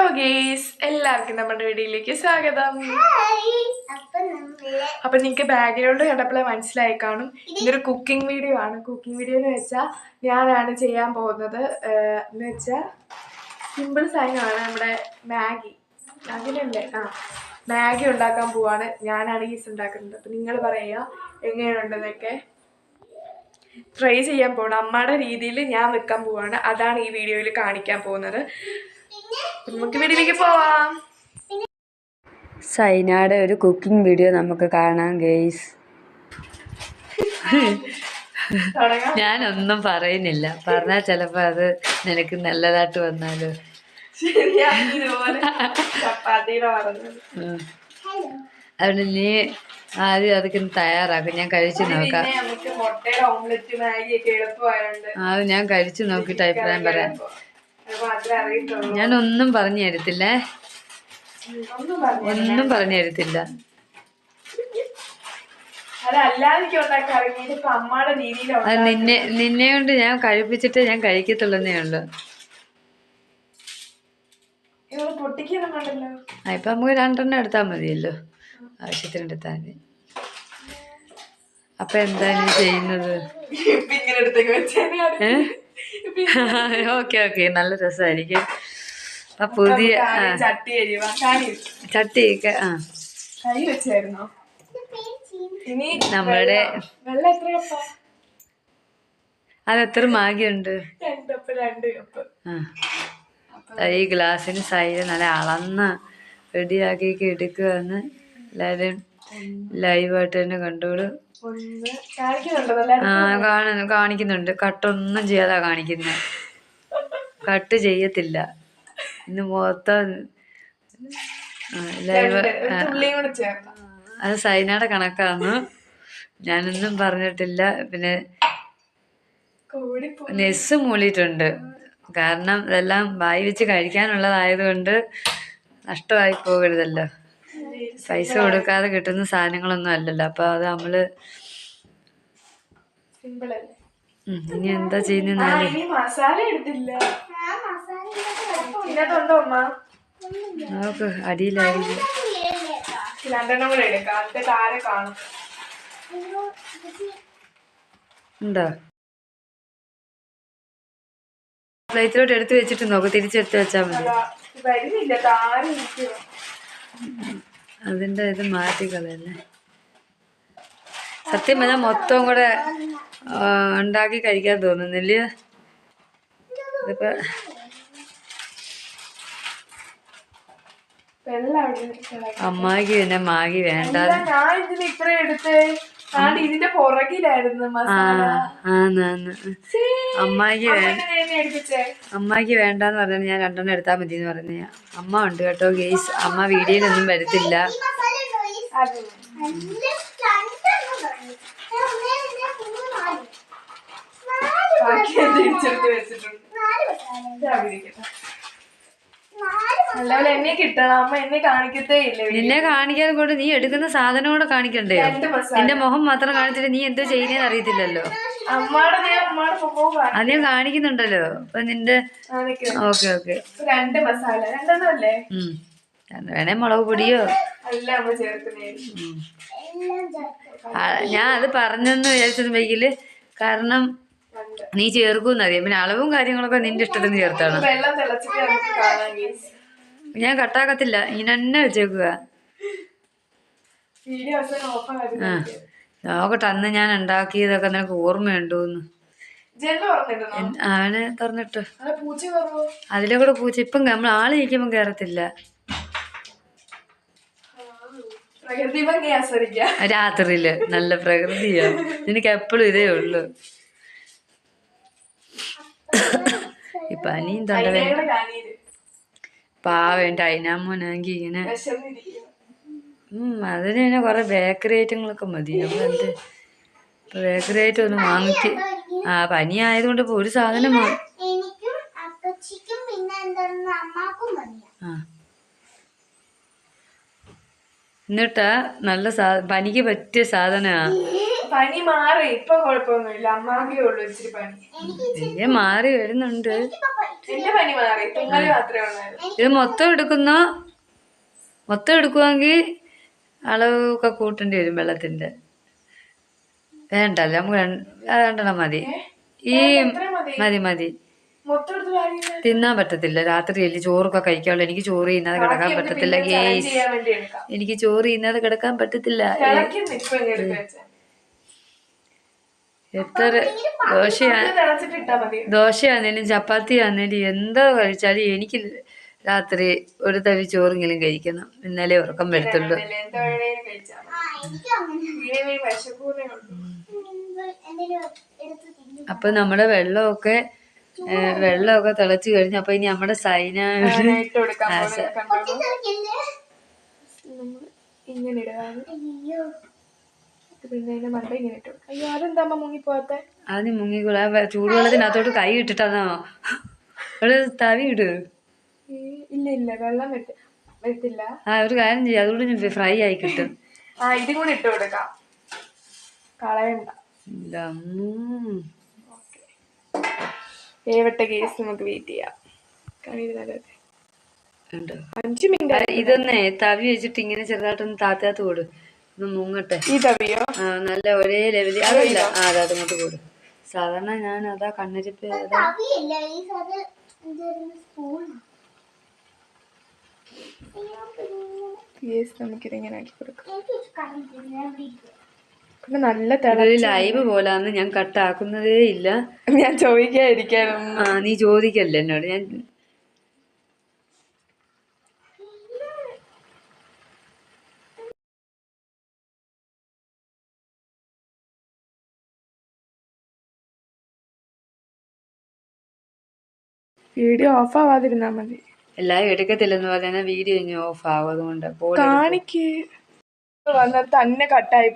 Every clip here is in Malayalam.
ഹലോ ഗേസ്, എല്ലാവർക്കും നമ്മുടെ വീഡിയോയിലേക്ക് സ്വാഗതം. അപ്പൊ നിങ്ങൾക്ക് ബാക്ക്ഗ്രൗണ്ട് കണ്ടപ്പോഴേ മനസ്സിലായി കാണും, ഇതൊരു കുക്കിംഗ് വീഡിയോ ആണ്. കുക്കിംഗ് വീഡിയോ എന്ന് വെച്ചാൽ ഞാനാണ് ചെയ്യാൻ പോകുന്നത്. എന്ന് വെച്ചാൽ സിമ്പിൾ സാധനമാണ്, നമ്മുടെ മാഗി. അങ്ങനെയല്ലേ? മാഗി ഉണ്ടാക്കാൻ പോവാണ്. ഞാനാണ് ഈസ് ഉണ്ടാക്കുന്നത്. അപ്പൊ നിങ്ങൾ പറയുക എങ്ങനെയുണ്ടെന്നൊക്കെ. ട്രൈ ചെയ്യാൻ പോകണം. അമ്മയുടെ രീതിയിൽ ഞാൻ വെക്കാൻ പോവാണ്. അതാണ് ഈ വീഡിയോയിൽ കാണിക്കാൻ പോകുന്നത്. നമുക്ക് വീഡിയോയിലേക്ക് പോവാം. സൈനയുടെ ഒരു കുക്കിംഗ് വീഡിയോ നമുക്ക് കാണാം ഗെയ്സ്. ഞാനൊന്നും പറയുന്നില്ല, പറഞ്ഞാൽ ചിലപ്പോൾ അത് നിനക്ക് നല്ലതായിട്ട് വന്നാലോ. അതുകൊണ്ട് നീ ആദ്യം അതൊക്കെ തയ്യാറാക്കും. ഞാൻ കഴിച്ചു നോക്കാം. അത് ഞാൻ കഴിച്ചു നോക്കിയിട്ട് അഭിപ്രായം പറയാം. ഞാനൊന്നും പറഞ്ഞു തരത്തില്ലേ, ഒന്നും പറഞ്ഞു തരത്തില്ല. അത് നിന്നെ കൊണ്ട് ഞാൻ കഴിപ്പിച്ചിട്ട് ഞാൻ കഴിക്കത്തുള്ളന്നേ ഉള്ളു. ഇപ്പൊ നമുക്ക് 2 എണ്ണം എടുത്താൽ മതിയല്ലോ, ആവശ്യത്തിന് എടുത്താൽ മതി. അപ്പൊ എന്താണ് ചെയ്യുന്നത്? ഓക്കെ ഓക്കെ, നല്ല രസമായിരിക്കും. അപ്പൊ പുതിയ ചട്ടിയൊക്കെ നമ്മുടെ അതെത്ര മാഗിയുണ്ട്? ഈ ഗ്ലാസ്സിന് സൈഡ് നല്ല അളന്ന് റെഡിയാക്കി എടുക്കുകയെന്ന് എല്ലാവരും ലൈവായിട്ട് തന്നെ കണ്ടോളൂ. കാണിക്കുന്നുണ്ട്. കട്ടൊന്നും ചെയ്യാതാ കാണിക്കുന്നത്. കട്ട് ചെയ്യത്തില്ല ഇന്ന് മൊത്തം ലൈവ്. അത് സൈനയുടെ കണക്കാണ്, ഞാനൊന്നും പറഞ്ഞിട്ടില്ല. പിന്നെ നെസ് മൂളിയിട്ടുണ്ട്, കാരണം ഇതെല്ലാം വായി വെച്ച് കഴിക്കാനുള്ളതായതുകൊണ്ട് നഷ്ടമായി പോകരുതല്ലോ. പൈസ കൊടുക്കാതെ കിട്ടുന്ന സാധനങ്ങളൊന്നും അല്ലല്ലോ. അപ്പൊ അത് നമ്മള് ഇനി എന്താ ചെയ്യുന്ന നോക്ക്, അടിയിലായിരിക്കും. ഉണ്ടോ? പ്ലേറ്റിലോട്ട് എടുത്ത് വെച്ചിട്ട് നോക്ക്, തിരിച്ചെടുത്ത് വെച്ചാൽ മതി. അതിന്റെ ഇത് മാറ്റിക്കളയല്ലേ. സത്യം പറഞ്ഞാൽ മൊത്തം കൂടെ ഉണ്ടാക്കി കഴിക്കാൻ തോന്നുന്നില്ല. ഇതിപ്പോ അമ്മായിക്ക് പിന്നെ മാഗി വേണ്ട. ഇതിന്റെ പുറകിലായിരുന്നു അമ്മായിക്ക് വേണ്ടെന്ന് പറഞ്ഞാൽ ഞാൻ 2 എണ്ണം എടുത്താൽ മതി എന്ന് പറഞ്ഞ അമ്മ ഉണ്ട് കേട്ടോ ഗെയ്സ്. അമ്മ വീഡിയോയിലൊന്നും വരത്തില്ല. നിന്നെ കാണിക്കാതെ കൊണ്ട് നീ എടുക്കുന്ന സാധനം കൂടെ കാണിക്കണ്ടേ? നിന്റെ മുഖം മാത്രം കാണിച്ചിട്ട് നീ എന്തോ ചെയ്യുന്നതെന്ന് അറിയത്തില്ലല്ലോ. അത് ഞാൻ കാണിക്കുന്നുണ്ടല്ലോ. അപ്പൊ നിന്റെ ഓക്കെ ഓക്കെ. വേണേ മുളക് പൊടിയോ. ഞാൻ അത് പറഞ്ഞെന്ന് വിചാരിച്ചത് വൈകില്, കാരണം നീ ചേർക്കൂന്നറിയാം. പിന്നെ അളവും കാര്യങ്ങളൊക്കെ നിന്റെ ഇഷ്ടത്തിന് ചേർത്താണ്. ഞാൻ കട്ടാക്കത്തില്ല, ഇങ്ങനെ തന്നെ വെച്ചേക്കുക. നോക്കട്ടെ, അന്ന് ഞാൻ ഉണ്ടാക്കിയതൊക്കെ നിനക്ക് ഓർമ്മയുണ്ടോന്ന്. അവന് തുറന്നിട്ട് അതിലെ കൂടെ പൂച്ച ഇപ്പം നമ്മൾ ആള് ഇരിക്കുമ്പോ കേറത്തില്ല. രാത്രിയില് നല്ല പ്രകൃതിയാ. നിനക്ക് എപ്പോഴും ഇതേ ഉള്ളു. ഇപ്പൊ അനിയും തൊണ്ടവേദന. പാവം ടൈനാമോനാങ്കി ഇങ്ങനെ. അതിന് തന്നെ കൊറേ ബേക്കറി ഐറ്റങ്ങളൊക്കെ മതി. നമ്മളെന്ത് ബേക്കറി ഐറ്റം ഒന്നും വാങ്ങിച്ച് പനി ആയതുകൊണ്ട് ഇപ്പൊ ഒരു സാധനം എന്നിട്ടാ നല്ല പനിക്ക് പറ്റിയ സാധനമാ. പനി മാറി ഇപ്പൊ കുഴപ്പമൊന്നുമില്ല. അമ്മാക്കേ ഉള്ളു ഇച്ചിരി പനി. മാറി വരുന്നുണ്ട്. എന്റെ പനി മാറി, തുമ്മല് മാത്രമേ ഉള്ളായിരുന്നു. ഇത് മൊത്തം എടുക്കുവാണെങ്കിൽ അളവൊക്കെ കൂട്ടേണ്ടി വരും വെള്ളത്തിന്റെ. വേണ്ടല്ലോ, നമുക്ക് രണ്ടെണ്ണം മതി. ഈ മതി തിന്നാൻ പറ്റത്തില്ല. രാത്രിയല്ലേ ചോറൊക്കെ കഴിക്കാവുള്ളൂ. എനിക്ക് ചോറ് തിന്നാതെ കിടക്കാൻ പറ്റത്തില്ല ഗേസ്. എനിക്ക് ചോറ് തിന്നാതെ കിടക്കാൻ പറ്റത്തില്ല. എത്ര ദോശയാന്നേലും ചപ്പാത്തി ആന്നേലും എന്തോ കഴിച്ചാലും എനിക്ക് രാത്രി ഒരു തവി ചോറെങ്കിലും കഴിക്കണം. ഇന്നലെ ഉറക്കം വരത്തുള്ളൂ. അപ്പൊ നമ്മുടെ വെള്ളമൊക്കെ തിളച്ചു കഴിഞ്ഞു. അപ്പൊ ഇനി നമ്മുടെ സൈന അതിന് മുങ്ങിക്കൂടാ. ചൂടുവെള്ളത്തിനകത്തോട്ട് കൈ ഇട്ടിട്ടാണോ ഒരു തവി ഇട്. ഇല്ല വെള്ളം വരത്തില്ല. ഒരു കാര്യം ചെയ്യാം, അതുകൊണ്ട് ഫ്രൈ ആയി കിട്ടും. ഇതും കൂടി ഇട്ട് കൊടുക്കാം, കളയണ്ട. ഏവട്ടെ കേസ് നമുക്ക് വെയിറ്റ് ചെയ്യാം. 5 മിനിറ്റ്. ഇതൊന്നേ തവി വെച്ചിട്ട് ഇങ്ങനെ ചെറുതായിട്ടൊന്ന് താത്താത്ത് കൊടു, ഒന്ന് മുങ്ങട്ടെ. ഈ തവിയോ? നല്ല ഒരേ ലെവലിൽ. അതല്ല, അതങ്ങോട്ട് കൊടു. സാധാരണ ഞാൻ അതാ കണ്ണരിപ്പ് നമുക്കിതിങ്ങനെ ആക്കി കൊടുക്കാം. നല്ല ലൈവ് പോലാന്ന് ഞാൻ കട്ടാക്കുന്നതേ ഇല്ല. ഞാൻ ചോദിക്കാതിരിക്കാനൊന്നും. നീ ചോദിക്കല്ലേ എന്നോട്. ഞാൻ വീഡിയോ ഓഫ് ആവാതിരുന്നാ മതി. എല്ലാരും എടുക്കത്തില്ലെന്ന് പറഞ്ഞാൽ വീഡിയോ ഇനി ഓഫ് ആവും. അതുകൊണ്ട് കാണിക്ക് തന്നെ കട്ടായി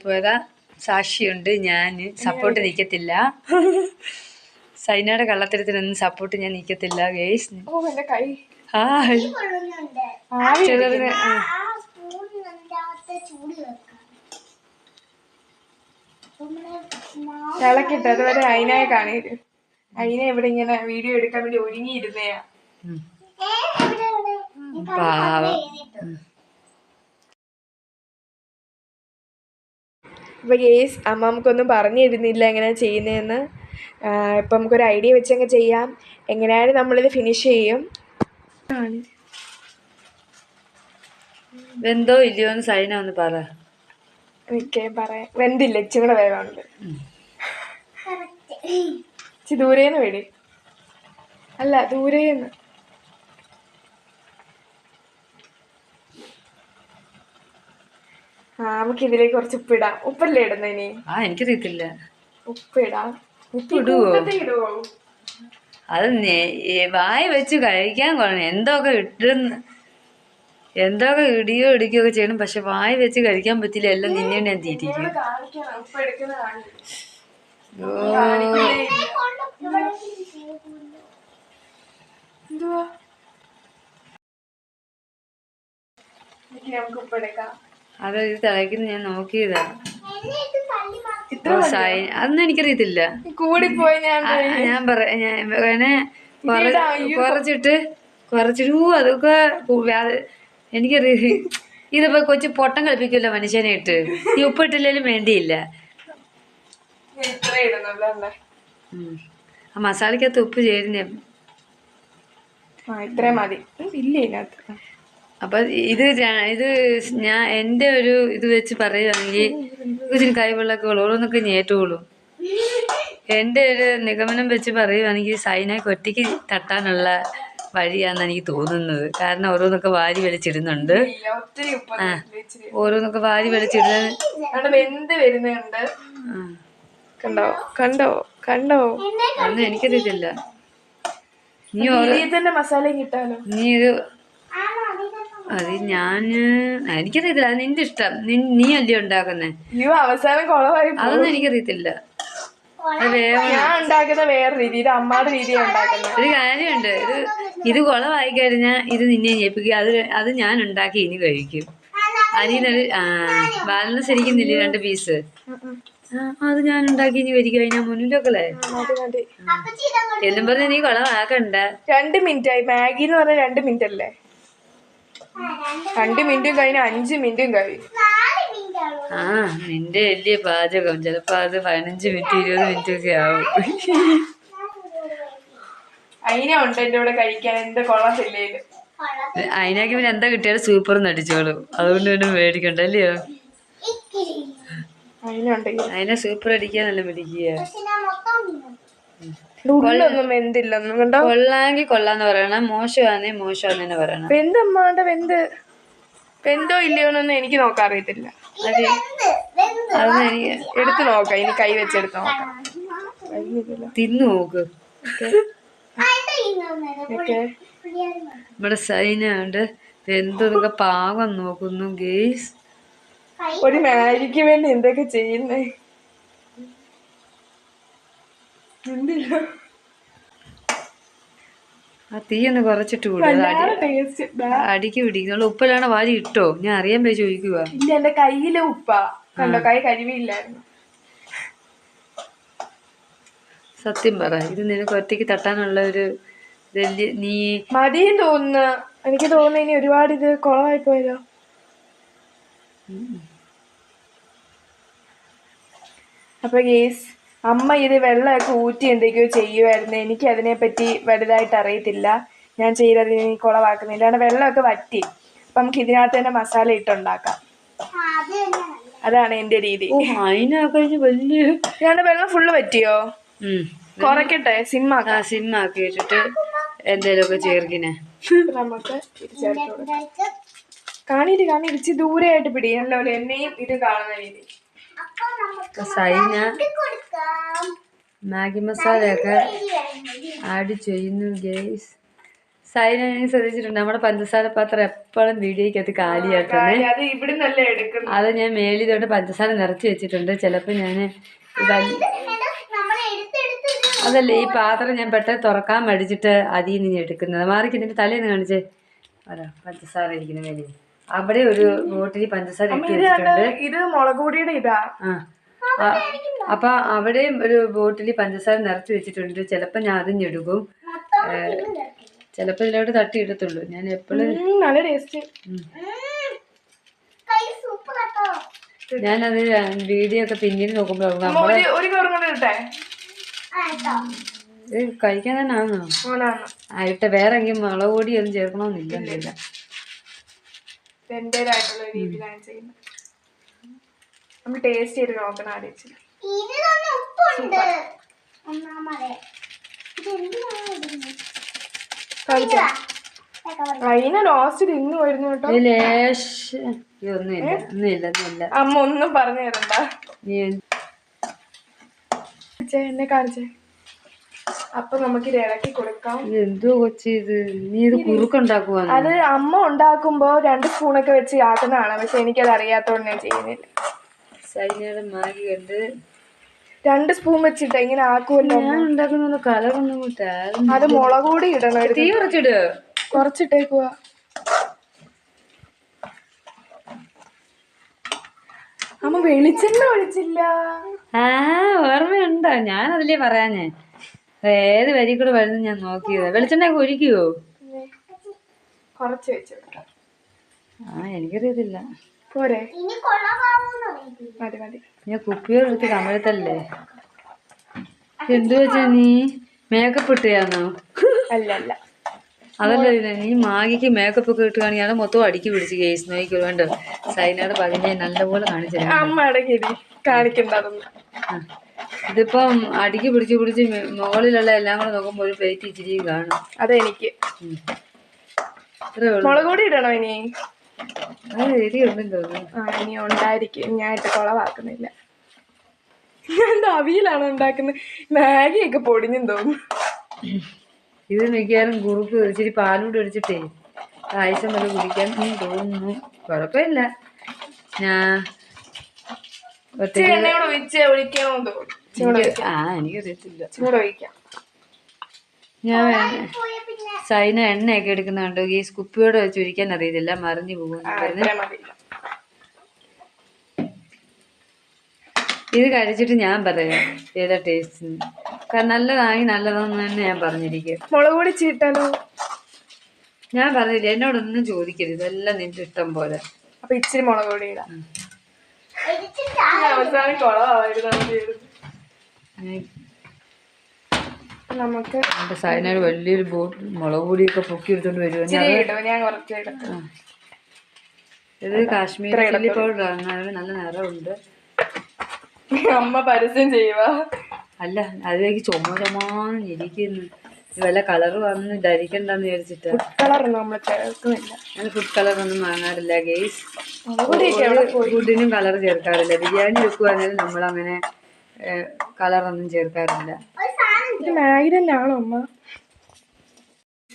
പോയതാ. സാക്ഷിയുണ്ട്. ഞാൻ സപ്പോർട്ട് നിൽക്കത്തില്ല. സൈനയുടെ കള്ളത്തരത്തിനൊന്നും സപ്പോർട്ട് ഞാൻ നിൽക്കത്തില്ല ഗേസ്. ഇളക്കിട്ട് അതുവരെ അയിനായ കാണരുത്. അയിനെ ഇവിടെ ഇങ്ങനെ വീഡിയോ എടുക്കാൻ വേണ്ടി ഒരുങ്ങിയിരുന്നയാ. ഇപ്പൊ ഗേസ് അമ്മ നമുക്കൊന്നും പറഞ്ഞു തരുന്നില്ല എങ്ങനെയാ ചെയ്യുന്നതെന്ന്. ഇപ്പം നമുക്കൊരു ഐഡിയ വെച്ചങ്ങ് ചെയ്യാം. എങ്ങനെയാണ് നമ്മളിത് ഫിനിഷ് ചെയ്യും. വെന്തോ ഇല്ലയോ എന്ന് സൈന ഒന്ന് പറ. പറയാം. വെന്തില്ല, ഇച്ചിരി കൂടെ വേവാനുണ്ട്. ദൂരേന്ന് വേടി. അല്ല, ദൂരേന്ന്. നമുക്ക് ഇതിലേക്ക് കുറച്ച് ഉപ്പിടാം. ഉപ്പല്ലേ ഇടുന്ന ഇനി? എനിക്കറിയത്തില്ല. ഉപ്പിടാം. ഇടുവോ? അത് വായ വെച്ച് കഴിക്കാൻ കൊള്ളണം. എന്തൊക്കെ ഇടിക്കുകയൊക്കെ ചെയ്യണം. പക്ഷെ വായ വെച്ച് കഴിക്കാൻ പറ്റില്ല. എല്ലാം നിന്നെ ഞാൻ തീറ്റിക്കും. അത് ഇത് തിളയ്ക്കുന്ന ഞാൻ നോക്കിയതാ. അതൊന്നും എനിക്കറിയത്തില്ല. കൂടിപ്പോയി. ഞാൻ കുറച്ചിട്ട് അതൊക്കെ എനിക്കറിയ. ഇതിപ്പോ കൊച്ചു പൊട്ടം കളിപ്പിക്കുമല്ലോ മനുഷ്യനെ ഇട്ട്. ഈ ഉപ്പിട്ടില്ലേലും വേണ്ടിയില്ല. ആ മസാലക്കകത്ത് ഉപ്പ് ചേരുന്നേ. ഇത്രയും മതി. അപ്പൊ ഇത് ഞാൻ എൻ്റെ ഒരു ഇത് വെച്ച് പറയുകയാണെങ്കിൽ ഇതിന് കൈവെള്ളമൊക്കെ ഉള്ളൂ, ഓരോന്നൊക്കെ ഞേറ്റുള്ളൂ. എൻ്റെ ഒരു നിഗമനം വെച്ച് പറയുകയാണെങ്കിൽ സൈനയ്ക്ക് ഒറ്റയ്ക്ക് തട്ടാനുള്ള വഴിയാണെന്ന് എനിക്ക് തോന്നുന്നത്. കാരണം ഓരോന്നൊക്കെ വാരി വലിച്ചിടുന്നുണ്ട്. ഓരോന്നൊക്കെ വാരി വലിച്ചിടുന്നുണ്ട്. കണ്ടോ അതൊന്നും എനിക്കറിയത്തില്ല. നീ ഇത് അത് എനിക്കറിയത്തില്ല. അത് നിന്റെ ഇഷ്ടം. നീ അല്ലേ ഉണ്ടാക്കുന്നേ. അവസാനം കുളമായി. അതൊന്നും എനിക്കറിയത്തില്ല. വേറെ രീതി, ഇത് അമ്മയുടെ രീതിയാണ് ഉണ്ടാക്കുന്നത്. ഒരു കാര്യമുണ്ട്. ഇത് കുളമായി കഴിഞ്ഞാൽ ഇത് നിന്നെ ഞെപ്പിക്കുക. അത് ഞാൻ ഉണ്ടാക്കി ഇനി കഴിക്കും. അനിയനൊരു ബാലൻസ് ഇരിക്കുന്നില്ലേ 2 പീസ്. അത് ഞാൻ ഉണ്ടാക്കി ഇനി വരിക ഞാൻ മുന്നിലൊക്കെ എന്നും പറഞ്ഞ നീ കൊളവാക്കണ്ട. 2 മിനിറ്റ് ആയി. മാഗി എന്ന് പറഞ്ഞാൽ 2 മിനിറ്റ് അല്ലേ? 2 മിനിറ്റും കഴിഞ്ഞ് 5 മിനിറ്റും കഴിയും. നിന്റെ വലിയ പാചകം ചിലപ്പോ അത് 15 മിനിറ്റ് 20 മിനിറ്റ് ഒക്കെ ആവും. അതിനെ ഉണ്ട് എന്റെ കൂടെ കഴിക്കാൻ. എന്ത് കൊള്ളത്തില്ലേലും അതിനൊക്കെ പിന്നെ എന്താ കിട്ടിയാലും സൂപ്പർ നടിച്ചോളും. അതുകൊണ്ട് പിന്നെ മേടിക്കണ്ട അല്ലയോ? അതിനെ സൂപ്പർ അടിക്കാൻ നല്ല പിടിക്കുക. ഉള്ളൊന്നും വെന്തില്ലെന്നും കണ്ടോ. കൊള്ളാങ്കി കൊള്ളാന്ന് പറയണം, മോശമാന്നേ മോശമാന്ന് തന്നെ പറയണം. വെന്തമ്മാണ്ട വെന്തോ ഇല്ലയോന്നൊന്നും എനിക്ക് നോക്കാൻ അറിയത്തില്ല. അത് എനിക്ക് എടുത്ത് നോക്കാം. ഇനി കൈ വെച്ചെടുത്ത് നോക്കാം. തിന്നു നോക്ക്. നമ്മുടെ സൈനുണ്ട് വെന്തൊക്കെ പാകം നോക്കുന്നു ഗേസ്. ഒരു മാഗിക്ക് വേണ്ടി എന്തൊക്കെ ചെയ്യുന്നേ. ആ തീ ഒന്ന് കുറച്ചിട്ട് കൂടും, അടിക്ക് പിടിക്കും. ഉപ്പെല്ലാം വാരി ഇട്ടോ? ഞാൻ അറിയാൻ പോയി ചോദിക്കുക. ഇല്ല, എന്റെ കയ്യിലെ ഉപ്പാ കണ്ടോ, കൈ കഴുകിയില്ലായിരുന്നു. സത്യം പറ, ഇത് നിനക്ക് ഒറ്റയ്ക്ക് തട്ടാനുള്ള ഒരു നീ മതിയും തോന്നുന്നു. എനിക്ക് തോന്നുന്നു ഇനി ഒരുപാട് ഇത് കുളമായി പോയതോ. അപ്പൊ ഗേസ്, അമ്മ ഇത് വെള്ളമൊക്കെ ഊറ്റി എന്തൊക്കെയോ ചെയ്യുമായിരുന്നു. എനിക്ക് അതിനെപ്പറ്റി വലുതായിട്ട് അറിയത്തില്ല. ഞാൻ ചെയ്തതിന് കുളവാക്കുന്നില്ല. കാരണം വെള്ളമൊക്കെ വറ്റി. അപ്പൊ നമുക്ക് ഇതിനകത്ത് തന്നെ മസാല ഇട്ടുണ്ടാക്കാം. അതാണ് എന്റെ രീതി. ഞാൻ വെള്ളം ഫുള്ള് വറ്റിയോ? കുറയ്ക്കട്ടെ? സിമ്മാക്കി വെച്ചിട്ട് എന്തേലുമൊക്കെ ചേർക്കിനെ നമുക്ക് കാണിച്ച് ദൂരെ ആയിട്ട് പിടിക്കണല്ലോ. എന്നെയും ഇത് കാണുന്ന രീതി. സൈന മാഗി മസാലയൊക്കെ ആഡ് ചെയ്യുന്നു ഗേസ്. സൈന ശ്രദ്ധിച്ചിട്ടുണ്ട്, നമ്മുടെ പഞ്ചസാര പാത്രം എപ്പോഴും വീഡിയോക്കകത്ത് കാലിയാക്കുന്നേ. അത് ഞാൻ മേളിൽ തൊട്ട് പഞ്ചസാര നിറച്ച് വെച്ചിട്ടുണ്ട്. ചിലപ്പോൾ ഞാൻ അതല്ലേ ഈ പാത്രം ഞാൻ പെട്ടെന്ന് തുറക്കാൻ മടിച്ചിട്ട് അതിൽ നിന്ന് എടുക്കുന്നത്. മാറിക്ക് നിന്റെ തലേന്ന് കാണിച്ചേ. അതാ പഞ്ചസാര ഇരിക്കുന്ന മേലെ അവിടെ ഒരു ബോട്ടിൽ പഞ്ചസാര ഇട്ട് വെച്ചിട്ടുണ്ട്. ഇത് മുളക് പൊടിയുടെ ഇതാ. അപ്പൊ അവിടെയും ഒരു ബോട്ടിൽ പഞ്ചസാര നിറച്ച് വെച്ചിട്ടുണ്ട്. ചിലപ്പോ ഞാൻ അതിഞ്ഞെടുക്കും, ചിലപ്പോ ഇതിലോട്ട് തട്ടി ഇടത്തുള്ളൂ. ഞാൻ എപ്പോഴും നല്ല ടേസ്റ്റ്. ഞാനത് വീഡിയോ ഒക്കെ പിന്നീട് നോക്കുമ്പോൾ ഇത് കഴിക്കാൻ തന്നെ ആണോ ആയിട്ട് വേറെ എങ്കിലും മുളക് പൊടി ഒന്നും ചേർക്കണമെന്നില്ല. എന്റേതായിട്ടുള്ള രീതിയിലാണ് ചെയ്യുന്നത്. നമ്മൾ ടേസ്റ്റ് ചെയ്ത് നോക്കണം. അതിനെ ലോസ്റ്റ് തിന്നു വരുന്നു കേട്ടോ. ഒന്നുമില്ല അമ്മ ഒന്നും പറഞ്ഞു തരണ്ട. എന്നെ കാണിച്ചേ. അപ്പൊ നമുക്ക് ഇത് ഇളക്കി കൊടുക്കാം. എന്തോ കൊച്ചി ഇത്, നീ ഇത് കുറുക്കുണ്ടാക്കുവാ? അത് അമ്മ ഉണ്ടാക്കുമ്പോ 2 സ്പൂണൊക്കെ വെച്ച് ആക്കുന്നതാണ്. പക്ഷെ എനിക്കത് അറിയാത്തോണ്ട് ഞാൻ ചെയ്യുന്നില്ല. സൈനയുടെ മാഗി കണ്ട് 2 സ്പൂൺ വെച്ചിട്ട് ഇങ്ങനെ ആക്കുമല്ലോ. ഞാൻ ഉണ്ടാക്കുന്ന കളറൊന്നും അത് മുളക് പൊടി ഇടണം. തീ കുറച്ചിട്. കുറച്ചിട്ടേക്കുവാ. അമ്മ വെളിച്ചെണ്ണ ഒഴിച്ചില്ല. ഓർമ്മയുണ്ടോ? ഞാൻ അതിലേ പറയാഞ്ഞേ. ഏത് വരി കൂടെ വരുന്ന ഞാൻ നോക്കിയത്. വെളിച്ചെണ്ണ ഒഴിക്കുവോ? കുറച്ച് വെച്ചു. എനിക്കറിയത്തില്ല. പോരെ? മതി. ഞാൻ കുപ്പിയോട് എടുത്ത് കമഴത്തല്ലേ. എന്തു വെച്ചാ നീ മേക്കപ്പ് ഇട്ടാന്നോ? അല്ല അതല്ല, നീ മാഗിക്ക് മേക്കപ്പ് ഒക്കെ ഇട്ടുകയാണെങ്കിൽ അത് മൊത്തം അടുക്കി പിടിച്ച് കേസ് നോക്കി വേണ്ട. സൈനയുടെ പതിനെ നല്ലപോലെ കാണിച്ചില്ല. ഇതിപ്പം അടുക്കി പിടിച്ച് മുകളിലുള്ള എല്ലാം കൂടെ നോക്കുമ്പോൾ ഒരു പ്ലേറ്റ് ഇച്ചിരി കാണും. അതെനിക്ക് മുളക് പൊടി ഇടണോ ഇനി? അത് എരിയുണ്ടെന്ന് തോന്നുന്നു. ഇനി ഉണ്ടായിരിക്കും. ഞാനിട്ട് കുളവാക്കുന്നില്ല. ഞാൻ അവിയലാണ് ഉണ്ടാക്കുന്നത്. മാഗിയൊക്കെ പൊടിഞ്ഞെന്ന് തോന്നുന്നു. ഇത് മിക്കവാറും കുറുക്ക് ഇച്ചിരി പാലൂടെ ഒഴിച്ചിട്ടേ ആയിസം വല്ല കുടിക്കാൻ തോന്നുന്നു. കുഴപ്പമില്ല. എനിക്കറിയത്തില്ല. ഞാൻ സൈന എണ്ണയൊക്കെ എടുക്കുന്നുണ്ടോ? ഈ കുപ്പിയോടെ വെച്ച് ഒഴിക്കാൻ അറിയത്തില്ല, മറിഞ്ഞു പോകും. ഇത് കഴിച്ചിട്ട് ഞാൻ പറയാം ഏതാ ടേസ്റ്റ്. കാരണം നല്ലതായി നല്ലതെന്ന് തന്നെ ഞാൻ പറഞ്ഞിരിക്കും. മുളക് പൊടി ചീട്ടാലോ? ഞാൻ പറഞ്ഞില്ല, എന്നോടൊന്നും ചോദിക്കരുത്, ഇതെല്ലാം നിന്റെ ഇഷ്ടം പോലെ. അപ്പൊ ഇച്ചിരി മുളക് പൊടി ഇടാം. അവസാനം കുളമായിരുന്നു. നമുക്ക് സൈനോട് വലിയൊരു മുളക് പൊടിയൊക്കെ പൊക്കി എടുത്തോണ്ട് വരുവാ. ഞാൻ കുറച്ച് എടുത്തു. ഇത് കാശ്മീരി ചില്ലി പൗഡറാണ്, അതിന് നല്ല നിറമുണ്ട്. അമ്മ പരസ്യം ചെയ്യുക. അല്ല, അതിലേക്ക് ചുമന്ന് ഇരിക്കുന്നു. വല്ല കളർ വന്ന് ധരിക്കണ്ടെന്ന് വിചാരിച്ചിട്ടാ. ഞാൻ ഫുഡ് കളർ ഒന്നും വാങ്ങാറില്ല ഗെയ്സ്. ഫുഡിനും കളർ ചേർക്കാറില്ല. ബിരിയാണി വെക്കുവാണെങ്കിൽ നമ്മളങ്ങനെ കളറൊന്നും ചേർക്കാറില്ല. മാഗി തന്നെയാണോ അമ്മ?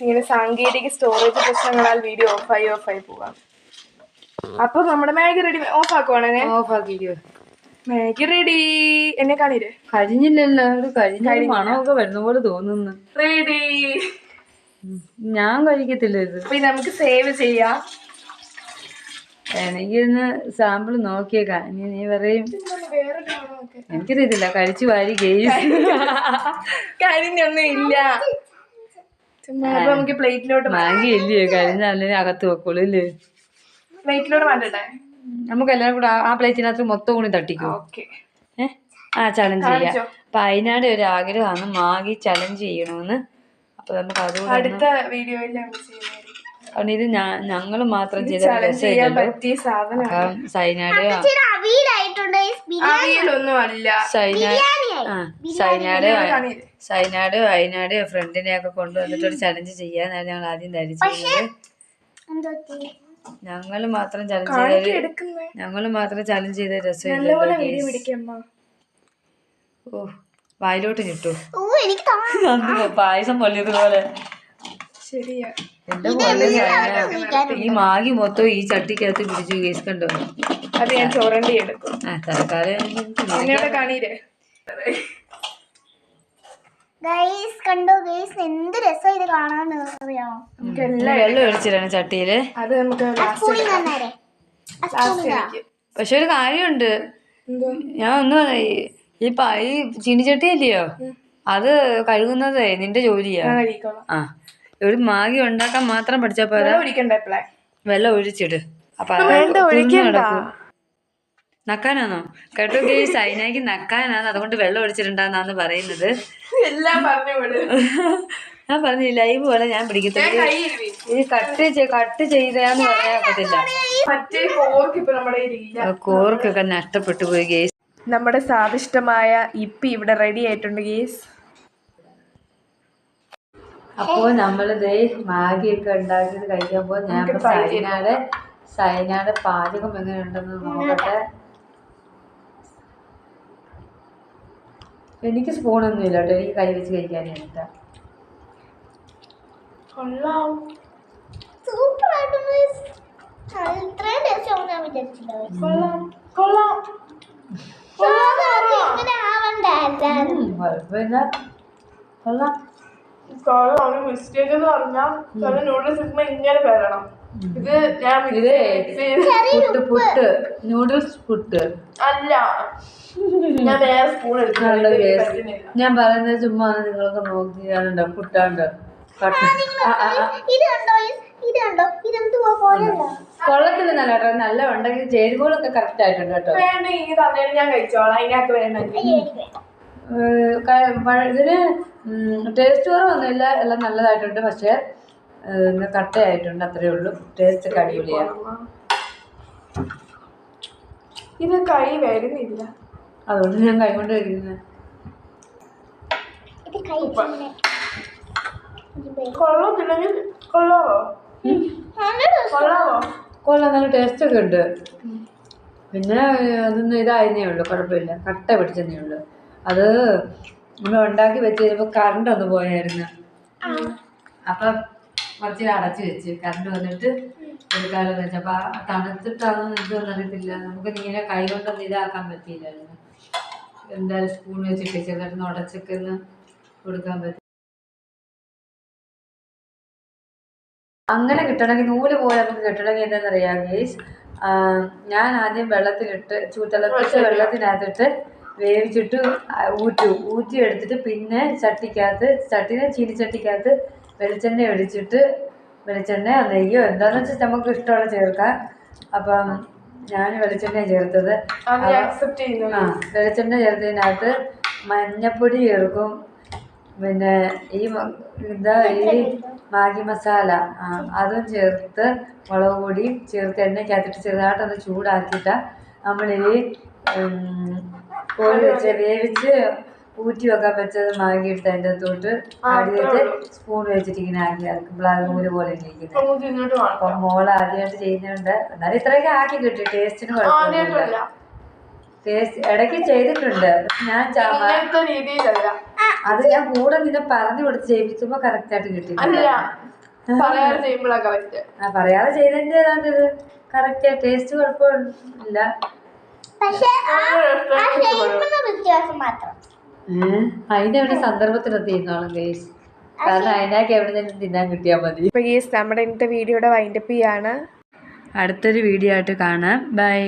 ഇങ്ങനെ സാങ്കേതിക സ്റ്റോറേജ് പ്രശ്നങ്ങളാൽ വീഡിയോ ഓഫായി പോവാം. അപ്പൊ നമ്മുടെ മാഗി റെഡി. ഓഫ് ആക്കുവാണേ. ഓഫ് ആക്കിക്കോ. Maggi ready. എന്നെ കാണില്ലേ? കഴിഞ്ഞില്ലല്ലോ. കഴിഞ്ഞ മണമൊക്കെ വരുന്ന പോലെ തോന്നുന്നു. റെഡി. ഞാൻ കഴിക്കത്തില്ല ഇത്. അപ്പൊ നമുക്ക് സേവ് ചെയ്യാം. എനിക്കൊന്ന് സാമ്പിൾ നോക്കിയേക്കാം. ഇനി നീ പറയും. എനിക്കറിയത്തില്ല. കഴിച്ചു വാരി ഗെയ്സ്. കഴിഞ്ഞൊന്നും ഇല്ല. നമുക്ക് പ്ലേറ്റിലോട്ട് മാഗി ഇല്ലയോ? കഴിഞ്ഞാലേ അകത്ത് വെക്കുള്ളൂ ഇല്ലേ? പ്ലേറ്റിലോട്ട് മാറ്റട്ടെ. നമുക്ക് എല്ലാവരും കൂടെ ആ പ്ലേറ്റിനകത്ത് മൊത്തം കൂടി തട്ടിക്കോ. ചലഞ്ച് ചെയ്യാം. അപ്പൊ അതിനാടെ ഒരു ആഗ്രഹമാണ് മാഗി ചലഞ്ച് ചെയ്യണമെന്ന്. അപ്പൊ നമുക്ക് അതുകൂടെ അടുത്ത വീഡിയോയിൽ കാരണം ഇത് ഞങ്ങൾ മാത്രം ചെയ്ത രസമില്ലല്ലോ. സൈനാട് ഫ്രണ്ടിനെ ഒക്കെ കൊണ്ടുവന്നിട്ട് ഒരു ചലഞ്ച് ചെയ്യാന്നാണ് ഞങ്ങൾ ആദ്യം ധരിച്ചത്. ഞങ്ങള് മാത്രം ചലഞ്ച് ചെയ്ത രസമില്ലല്ലോ. ഓ, വായിലോട്ട് കിട്ടു. പായസം പൊള്ളിയതുപോലെ. ശരിയാ. എന്റെ പോലെ ഈ മാഗി മൊത്തം ഈ ചട്ടിക്കകത്ത് പിടിച്ചു കേസ് കണ്ടോ. അത് ഞാൻ ചോറണ്ടി എടുക്കും. തൽക്കാലം എന്ത് രസം ഇത് കാണാന്ന് അറിയാമോ? വെള്ളം ഒഴിച്ചിട്ടാണ് ചട്ടിയില്. അത് നമുക്ക് പക്ഷെ ഒരു കാര്യമുണ്ട്. ഞാൻ ഒന്ന് ഈ ചീനിച്ചട്ടി അല്ലയോ, അത് കഴുകുന്നതേ നിന്റെ ജോലിയാ. ആ, ഒരു മാഗി ഉണ്ടാക്കാൻ മാത്രം പഠിച്ചാ പോരാ, വെള്ളം ഒഴിച്ചിട്. അപ്പൊ നക്കാനാണോ? കേട്ടോ ഗെയ്സ്, സൈനയ്ക്ക് നക്കാനാണ്, അതുകൊണ്ട് വെള്ളം ഒഴിച്ചിട്ടുണ്ടാന്നാന്ന് പറയുന്നത്. ഞാൻ പറഞ്ഞു ലൈവ് പോലെ ഞാൻ പിടിക്കത്തില്ല. ഇത് കട്ട് ചെയ്താന്ന് പറയാൻ പറ്റില്ല. കോർക്കൊക്കെ നഷ്ടപ്പെട്ടു പോയി ഗെയ്സ്. നമ്മുടെ സ്വാദിഷ്ടമായ ഇപ്പി ഇവിടെ റെഡി ആയിട്ടുണ്ട് ഗെയ്സ്. അപ്പോൾ നമ്മളിത് മാഗിയൊക്കെ ഉണ്ടാക്കിയത് കഴിക്കാൻ പോകും. ഞാൻ സൈനയുടെ പാചകം എങ്ങനെയുണ്ടെന്ന് നോക്കട്ടെ. എനിക്ക് സ്പൂണൊന്നും ഇല്ല കേട്ടോ, എനിക്ക് കൈ വെച്ച് കഴിക്കാനായിട്ടാ. കുഴപ്പമില്ല, കൊള്ളാം. മിസ്റ്റേക്ക് എന്ന് പറഞ്ഞാൽ നൂഡിൽസ് ഇങ്ങനെ വരണം. ഇത് ഞാൻ നൂഡിൽസ് പുട്ട് അല്ല, ഞാൻ വേറെ സ്പൂൺ എടുക്കുന്നുണ്ട്. ഞാൻ പറയുന്നത് ചുമ്മാ നിങ്ങളൊക്കെ നോക്കിയാലുണ്ടോ പുട്ടാണ്ടോ കൊള്ളത്തില്ല. നല്ല കേട്ടോ, നല്ല ഉണ്ടെങ്കിൽ ചേരുവകളൊക്കെ കറക്റ്റ് ആയിട്ടുണ്ട് കേട്ടോ. ഞാൻ കഴിച്ചോളാം. അതിനകത്ത് വേണ്ട. ഇതിന് ടേസ്റ്റ് കുറവൊന്നുമില്ല, എല്ലാം നല്ലതായിട്ടുണ്ട്. പക്ഷെ കട്ടയായിട്ടുണ്ട്, അത്രേ ഉള്ളൂ. ടേസ്റ്റ് ഒക്കെ അടിപൊളിയാണ്. ഇത് കൈ വരുന്നില്ല, അതുകൊണ്ട് ഞാൻ കൈ കൊണ്ട് കഴിക്കുന്നത്. കൊള്ളാം, നല്ല ടേസ്റ്റ് ഒക്കെ ഉണ്ട്. പിന്നെ അതൊന്നും ഇതായതേ ഉള്ളൂ, കുഴപ്പമില്ല. കട്ട പിടിച്ചതേ ഉള്ളൂ. അത് നമ്മൾ ഉണ്ടാക്കി വെച്ച് കഴിഞ്ഞപ്പോൾ കറണ്ട് ഒന്ന് പോയായിരുന്നു. അപ്പം കുറച്ച് അടച്ചു വെച്ച് കറണ്ട് വന്നിട്ട് എടുക്കാമെന്ന് വെച്ചപ്പോൾ തണുത്തിട്ടാണെന്ന് എനിക്കൊന്നും അറിയത്തില്ല. നമുക്ക് ഇങ്ങനെ കൈ കൊണ്ടൊന്നും ഇതാക്കാൻ പറ്റിയില്ലായിരുന്നു. എന്തായാലും സ്പൂൺ വെച്ചിട്ട് ചെറുതായിട്ട് ഉടച്ചൊക്കെ ഒന്ന് കൊടുക്കാൻ പറ്റും. അങ്ങനെ കിട്ടണമെങ്കിൽ നൂല് പോലെ നമുക്ക് കിട്ടണമെങ്കിൽ എന്താണെന്നറിയാം ഗൈസ്, ഞാൻ ആദ്യം വെള്ളത്തിലിട്ട് തിളപ്പിച്ച വെള്ളത്തിനകത്തിട്ട് വേവിച്ചിട്ട് ഊറ്റി എടുത്തിട്ട് പിന്നെ ചീനിച്ചട്ടിക്കകത്ത് വെളിച്ചെണ്ണ ഒഴിച്ചിട്ട് വെളിച്ചെണ്ണ നെയ്യോ എന്താണെന്ന് വെച്ചാൽ നമുക്ക് ഇഷ്ടമുള്ള ചേർക്കാം. അപ്പം ഞാൻ വെളിച്ചെണ്ണ ചേർത്തത്. വെളിച്ചെണ്ണ ചേർത്തതിനകത്ത് മഞ്ഞപ്പൊടി ചേർക്കും, പിന്നെ ഈ മാഗി മസാല അതും ചേർത്ത് മുളക് പൊടിയും ചേർത്ത് എണ്ണയ്ക്കകത്തിട്ട് ചെറുതായിട്ടൊന്ന് ചൂടാക്കിയിട്ടാണ് നമ്മൾ ഈ കോഴി വെച്ച് വേവിച്ച് ഊറ്റി വെക്കാൻ വെച്ചത് മാഗി എടുത്ത് അതിൻ്റെ അകത്തോട്ട് ആഡ് ചെയ്തിട്ട് സ്പൂൺ വെച്ചിട്ട് ഇങ്ങനെ ആക്കി ഇറക്കുമ്പോൾ അത് നൂല് പോലെ ഇരിക്കുന്നത്. അപ്പം മോള് ആദ്യമായിട്ട് ചെയ്യുന്നുണ്ട്. എന്നാലും ഇത്രയൊക്കെ ആക്കി കിട്ടി. ടേസ്റ്റിന് കുഴപ്പമില്ല. ടേസ്റ്റ് ഇടയ്ക്ക് ചെയ്തിട്ടുണ്ട്. അത് ഞാൻ കൂടെ നിന്നെ പറഞ്ഞു കൊടുത്ത് ചെയ്യിപ്പിച്ചപ്പോ കറക്റ്റായിട്ട് കിട്ടി. പറയാതെ ചെയ്തതിന്റെ ഏതാണ്ട് ഇത് കറക്റ്റ്. ടേസ്റ്റ് കുഴപ്പമില്ല. അതിനെവിടെ സന്ദർഭത്തിലൊക്കെ ചെയ്യുന്നോളും ഗേസ്. കാരണം അതിനൊക്കെ എവിടെ നിന്നും തിന്നാൻ കിട്ടിയാൽ മതി. ഇപ്പൊ ഗേസ് നമ്മുടെ ഇന്നത്തെ വീഡിയോയുടെ വൈൻഡപ്പ് ചെയ്യാണ്. അടുത്തൊരു വീഡിയോ ആയിട്ട് കാണാം. ബൈ.